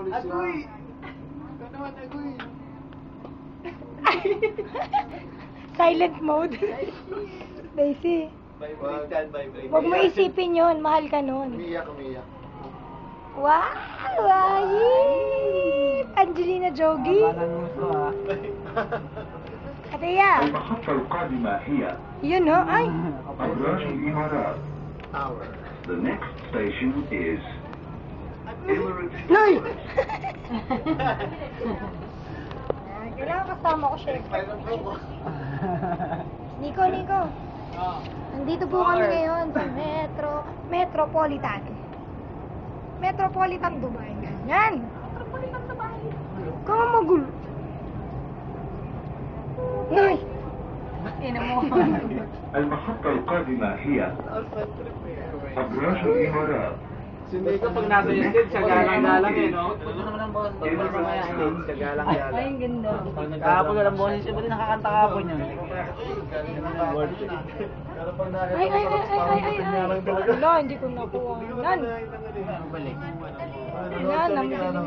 Agoy! Ikaw naman, agoy! Silent mode. Daisy. Vibrate. Huwag mo isipin yun. Mahal ka nun. Umiyak. Wow! Wahip! Angelina Jolie. Kateya. المحطة القادمة هي Yun, no? Ay! أبراج الإمارات. Tower. The next station is Emirates Nay! Palace. Kailangan kasama ko, chef. Nico. Nandito po kami ngayon sa Metropolitan Dubai. Ganyan. Metropolitan Dubai. Kamagulo. Nay! المحطة القادمة هي أبراج الإمارات. Hindi ka pag nasa yung stage, siya galang-galang eh, no? Siya galang-galang. Ay, ang ganda. Kahapon na lang boses siya, ba't nakakanta kahapon yun? Ay. Wala, hindi ko nakuha. Yan. Balik. Yan, namitin na.